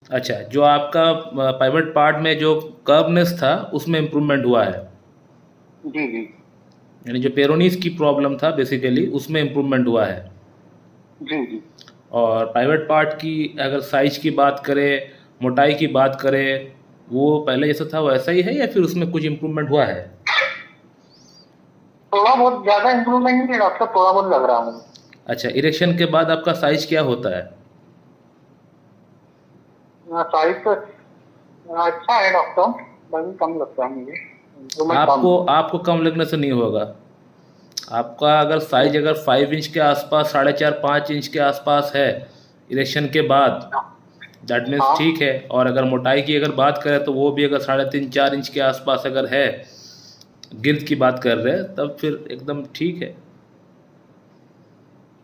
अच्छा, जो आपका प्राइवेट पार्ट में जो कर्वनेस था उसमें इम्प्रूवमेंट हुआ है, जी जी। यानी जो पेरोनीस की प्रॉब्लम था बेसिकली उसमें इम्प्रूवमेंट हुआ है। जी जी। और प्राइवेट पार्ट की अगर साइज की बात करें, मोटाई की बात करें, वो पहले जैसा था वैसा ही है या फिर उसमें कुछ इम्प्रूवमेंट हुआ है? थोड़ा बहुत ज्यादा इम्प्रूवमेंट नहीं है डॉक्टर, थोड़ा बहुत लग रहा है मुझे। अच्छा, इरेक्शन के बाद आपका साइज क्या होता है? साइज तो अच्छा है डॉक्टर, बल्कि कम लगता है मुझे, इम्प्रूवमेंट कम आपको है। आपको कम लगने से नहीं होगा। आपका अगर साइज अगर 5 इंच के आसपास, 4.5-5 इंच के आसपास है इरेक्शन के बाद, दैट मीन्स हाँ ठीक है। और अगर मोटाई की अगर बात करें तो वो भी अगर 3.5-4 इंच के आसपास अगर है, गिर्द की बात कर रहे हैं, तब फिर एकदम ठीक है।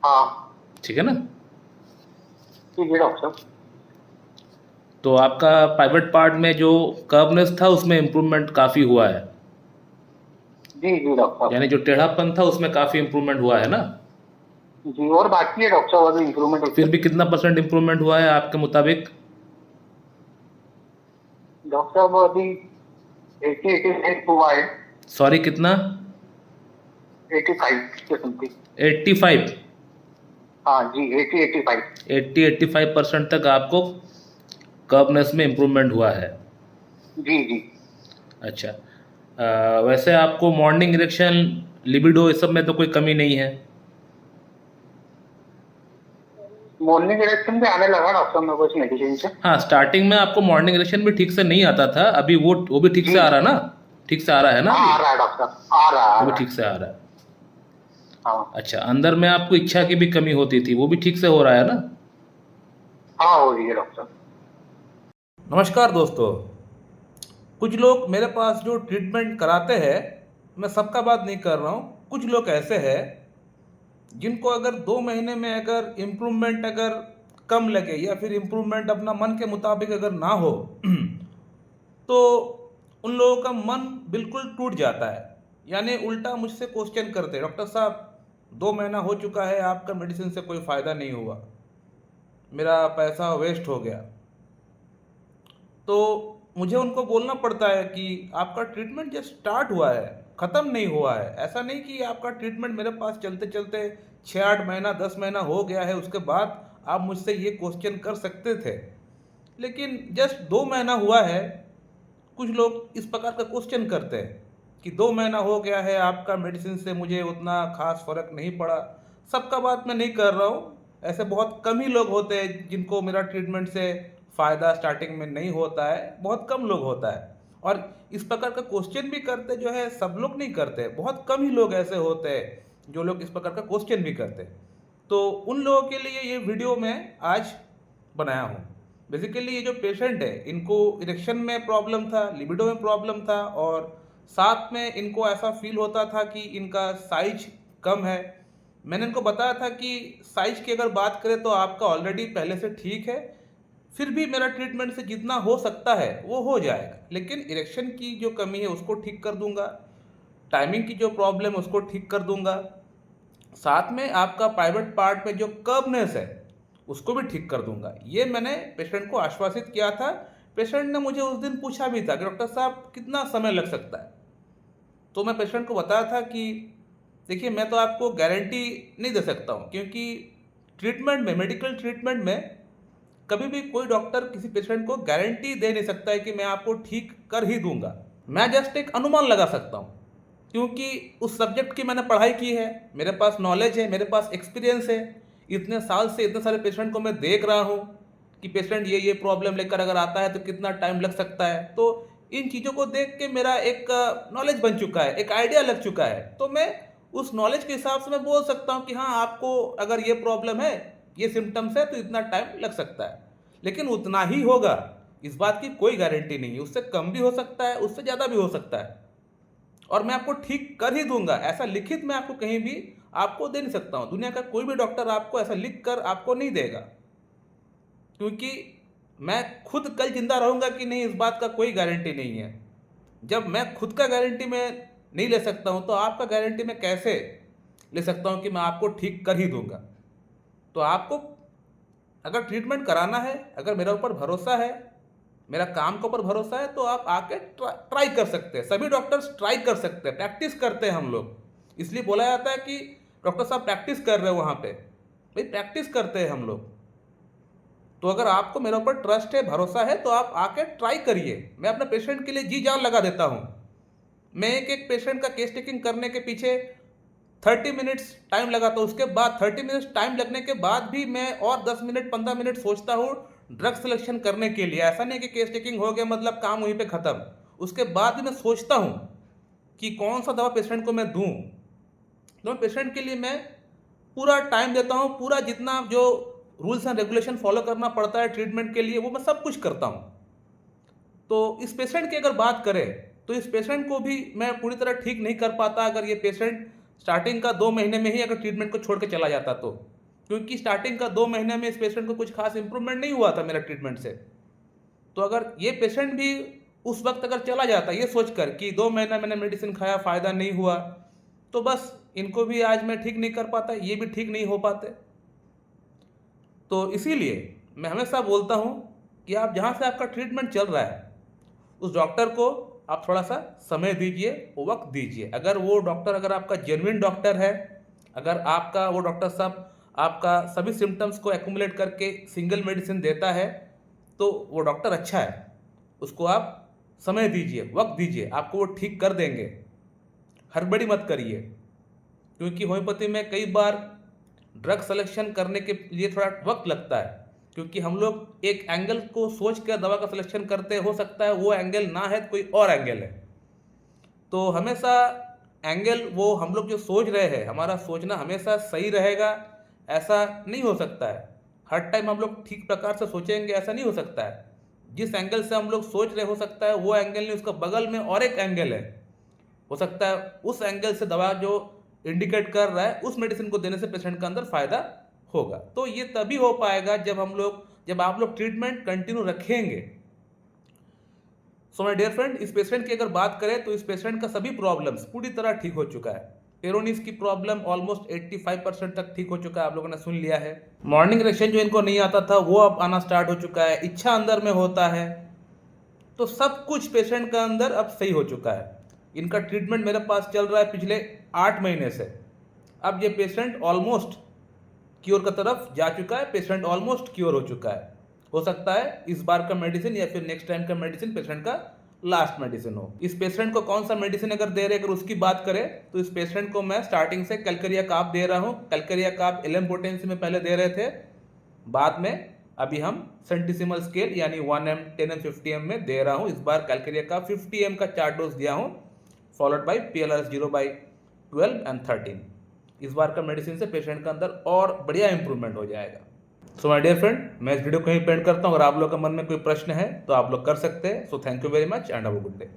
हाँ। ठीक है ना? ठीक है डॉक्टर। तो आपका प्राइवेट पार्ट में जो कर्वनेस था उसमें इम्प्रूवमेंट काफ़ी हुआ है, जी जी डॉक्टर। यानी जो टेढ़ापन था उसमें काफ़ी इम्प्रूवमेंट हुआ है ना? जी, और बाकी है डॉक्टर, और भी इम्प्रूवमेंट फिर उसमें। भी कितना परसेंट इम्प्रूवमेंट हुआ है आपके मुताबिक? डॉक्टर वो अभी 80 86 हुआ है। सॉरी, कितना? 85 के समथिंग। 85? हाँ जी, 80 85। 80-85% तक आपको कर्वनेस में इम्प्रूवमेंट हुआ है। जी जी। अच्छा, वैसे आपको मॉर्निंग इरेक्शन, लिबिडो, इस सब में तो कोई कमी नहीं है? मॉर्निंग डायरेक्शन भी आने लगा डॉक्टर मेरे को इस मेडिसिन से। हाँ, स्टार्टिंग में आपको मॉर्निंग इरेक्शन भी ठीक से नहीं आता था, अभी वो भी ठीक जी। से आ रहा ना? ठीक से आ रहा है ना हाँ अभी? आ रहा है डॉक्टर, आ रहा है, आ वो भी रहा ठीक है। से आ रहा है। हाँ। अच्छा, अंदर में आपको इच्छा की भी कमी होती थी, वो भी ठीक से हो रहा है ना? हाँ हो रही है डॉक्टर। नमस्कार दोस्तों। कुछ लोग मेरे पास जो ट्रीटमेंट कराते हैं, मैं सबका बात नहीं कर रहा हूँ, कुछ लोग ऐसे हैं जिनको अगर 2 महीने में अगर इम्प्रूवमेंट अगर कम लगे या फिर इम्प्रूवमेंट अपना मन के मुताबिक अगर ना हो तो उन लोगों का मन बिल्कुल टूट जाता है। यानी उल्टा मुझसे क्वेश्चन करते हैं, डॉक्टर साहब 2 महीना हो चुका है, आपका मेडिसिन से कोई फ़ायदा नहीं हुआ, मेरा पैसा वेस्ट हो गया। तो मुझे उनको बोलना पड़ता है कि आपका ट्रीटमेंट जस्ट स्टार्ट हुआ है, ख़त्म नहीं हुआ है। ऐसा नहीं कि आपका ट्रीटमेंट मेरे पास चलते चलते 6-8 महीना 10 महीना हो गया है, उसके बाद आप मुझसे ये क्वेश्चन कर सकते थे। लेकिन जस्ट 2 महीना हुआ है, कुछ लोग इस प्रकार का क्वेश्चन करते हैं कि 2 महीना हो गया है, आपका मेडिसिन से मुझे उतना खास फर्क नहीं पड़ा। सबका बात मैं नहीं कर रहा हूँ, ऐसे बहुत कम ही लोग होते हैं जिनको मेरा ट्रीटमेंट से फ़ायदा स्टार्टिंग में नहीं होता है, बहुत कम लोग होता है। और इस प्रकार का क्वेश्चन भी करते जो है सब लोग नहीं करते, बहुत कम ही लोग ऐसे होते हैं जो लोग इस प्रकार का क्वेश्चन भी करते। तो उन लोगों के लिए ये वीडियो मैं आज बनाया हूँ। बेसिकली ये जो पेशेंट है, इनको इरेक्शन में प्रॉब्लम था, लिबिडो में प्रॉब्लम था, और साथ में इनको ऐसा फील होता था कि इनका साइज कम है। मैंने इनको बताया था कि साइज की अगर बात करें तो आपका ऑलरेडी पहले से ठीक है, फिर भी मेरा ट्रीटमेंट से जितना हो सकता है वो हो जाएगा, लेकिन इरेक्शन की जो कमी है उसको ठीक कर दूंगा, टाइमिंग की जो प्रॉब्लम है उसको ठीक कर दूंगा, साथ में आपका प्राइवेट पार्ट में जो कर्वनेस है उसको भी ठीक कर दूंगा। ये मैंने पेशेंट को आश्वासित किया था। पेशेंट ने मुझे उस दिन पूछा भी था कि डॉक्टर साहब कितना समय लग सकता है। तो मैं पेशेंट को बताया था कि देखिए, मैं तो आपको गारंटी नहीं दे सकता हूँ, क्योंकि ट्रीटमेंट में, मेडिकल ट्रीटमेंट में कभी भी कोई डॉक्टर किसी पेशेंट को गारंटी दे नहीं सकता है कि मैं आपको ठीक कर ही दूंगा। मैं जस्ट एक अनुमान लगा सकता हूँ, क्योंकि उस सब्जेक्ट की मैंने पढ़ाई की है, मेरे पास नॉलेज है, मेरे पास एक्सपीरियंस है। इतने साल से इतने सारे पेशेंट को मैं देख रहा हूँ कि पेशेंट ये प्रॉब्लम लेकर अगर आता है तो कितना टाइम लग सकता है। तो इन चीज़ों को देख के मेरा एक नॉलेज बन चुका है, एक आइडिया लग चुका है। तो मैं उस नॉलेज के हिसाब से मैं बोल सकता हूँ कि हाँ, आपको अगर ये प्रॉब्लम है, ये सिम्टम्स है, तो इतना टाइम लग सकता है। लेकिन उतना ही होगा, इस बात की कोई गारंटी नहीं है, उससे कम भी हो सकता है, उससे ज़्यादा भी हो सकता है। और मैं आपको ठीक कर ही दूंगा, ऐसा लिखित मैं आपको कहीं भी आपको दे नहीं सकता हूं। दुनिया का कोई भी डॉक्टर आपको ऐसा लिख कर आपको नहीं देगा, क्योंकि मैं खुद कल जिंदा रहूंगा कि नहीं, इस बात का कोई गारंटी नहीं है। जब मैं खुद का गारंटी मैं नहीं ले सकता हूं, तो आपका गारंटी मैं कैसे ले सकता हूं कि मैं आपको ठीक कर ही दूंगा? तो आपको अगर ट्रीटमेंट कराना है, अगर मेरे ऊपर भरोसा है, मेरा काम के ऊपर भरोसा है, तो आप आके ट्राई कर सकते हैं। सभी डॉक्टर्स ट्राई कर सकते हैं, प्रैक्टिस करते हैं हम लोग। इसलिए बोला जाता है कि डॉक्टर साहब प्रैक्टिस कर रहे हो वहाँ पे। भाई प्रैक्टिस करते हैं हम लोग। तो अगर आपको मेरे ऊपर ट्रस्ट है, भरोसा है, तो आप आके ट्राई करिए। मैं अपने पेशेंट के लिए जी जान लगा देता हूँ। मैं एक एक पेशेंट का केस टेकिंग करने के पीछे 30 मिनट्स टाइम लगाता हूँ। उसके बाद 30 मिनट्स टाइम लगने के बाद भी मैं और 10 मिनट 15 मिनट सोचता हूँ ड्रग सिलेक्शन करने के लिए। ऐसा नहीं कि केस टेकिंग हो गया मतलब काम वहीं पे ख़त्म। उसके बाद भी मैं सोचता हूँ कि कौन सा दवा पेशेंट को मैं दूँ। तो पेशेंट के लिए मैं पूरा टाइम देता हूँ, पूरा जितना जो रूल्स एंड रेगुलेशन फॉलो करना पड़ता है ट्रीटमेंट के लिए, वो मैं सब कुछ करता हूँ। तो इस पेशेंट की अगर बात करें तो इस पेशेंट को भी मैं पूरी तरह ठीक नहीं कर पाता अगर ये पेशेंट स्टार्टिंग का 2 महीने में ही अगर ट्रीटमेंट को छोड़ के चला जाता तो। क्योंकि स्टार्टिंग का 2 महीने में इस पेशेंट को कुछ खास इंप्रूवमेंट नहीं हुआ था मेरा ट्रीटमेंट से। तो अगर ये पेशेंट भी उस वक्त अगर चला जाता ये सोचकर कि 2 महीना मैंने मेडिसिन खाया, फ़ायदा नहीं हुआ, तो बस इनको भी आज मैं ठीक नहीं कर पाता, ये भी ठीक नहीं हो पाते। तो इसीलिए मैं हमेशा बोलता हूँ कि आप जहाँ से आपका ट्रीटमेंट चल रहा है उस डॉक्टर को आप थोड़ा सा समय दीजिए, वक्त दीजिए। अगर वो डॉक्टर अगर आपका जेन्युइन डॉक्टर है, अगर आपका वो डॉक्टर साहब आपका सभी सिम्टम्स को एक्यूमुलेट करके सिंगल मेडिसिन देता है, तो वो डॉक्टर अच्छा है। उसको आप समय दीजिए, वक्त दीजिए, आपको वो ठीक कर देंगे। हड़बड़ी मत करिए, क्योंकि होम्योपैथी में कई बार ड्रग सिलेक्शन करने के लिए थोड़ा वक्त लगता है। क्योंकि हम लोग एक एंगल को सोच कर दवा का सिलेक्शन करते, हो सकता है वो एंगल ना है तो कोई और एंगल है। तो हमेशा एंगल वो हम लोग जो सोच रहे हैं, हमारा सोचना हमेशा सही रहेगा ऐसा नहीं हो सकता है। हर टाइम हम लोग ठीक प्रकार से सोचेंगे ऐसा नहीं हो सकता है। जिस एंगल से हम लोग सोच रहे हो सकता है वो एंगल नहीं, उसका बगल में और एक एंगल है। हो सकता है उस एंगल से दवा जो इंडिकेट कर रहा है उस मेडिसिन को देने से पेशेंट का अंदर फायदा होगा। तो ये तभी हो पाएगा जब आप लोग ट्रीटमेंट कंटिन्यू रखेंगे। सो माय डियर फ्रेंड, इस पेशेंट की अगर बात करें तो इस पेशेंट का सभी प्रॉब्लम्स पूरी तरह ठीक हो चुका है। पेरोनिस की प्रॉब्लम ऑलमोस्ट 85% तक ठीक हो चुका है, आप लोगों ने सुन लिया है। मॉर्निंग इरेक्शन जो इनको नहीं आता था वो अब आना स्टार्ट हो चुका है। इच्छा अंदर में होता है। तो सब कुछ पेशेंट का अंदर अब सही हो चुका है। इनका ट्रीटमेंट मेरे पास चल रहा है पिछले 8 महीने से। अब ये पेशेंट ऑलमोस्ट क्योर की तरफ जा चुका है, पेशेंट ऑलमोस्ट क्योर हो चुका है। हो सकता है इस बार का मेडिसिन या फिर नेक्स्ट टाइम का मेडिसिन पेशेंट का लास्ट मेडिसिन हो। इस पेशेंट को कौन सा मेडिसिन अगर दे रहे, अगर उसकी बात करें तो इस पेशेंट को मैं स्टार्टिंग से कैलकेरिया काप दे रहा हूँ। कैलकेरिया काप 11 पोटेंसी में पहले दे रहे थे, बाद में अभी हम सेंटिसिमल स्केल यानी 1M 10M 50M में दे रहा हूँ। इस बार कैलकेरिया का 50M का 4 डोज दिया हूँ, फॉलोड बाई PLRS 0/12 एंड 13। इस बार का मेडिसिन से पेशेंट का अंदर और बढ़िया इंप्रूवमेंट हो जाएगा। सो माय डियर फ्रेंड, मैं इस वीडियो को यहीं पे एंड करता हूँ। अगर आप लोग का मन में कोई प्रश्न है तो आप लोग कर सकते हैं। So thank you very much and have a good day.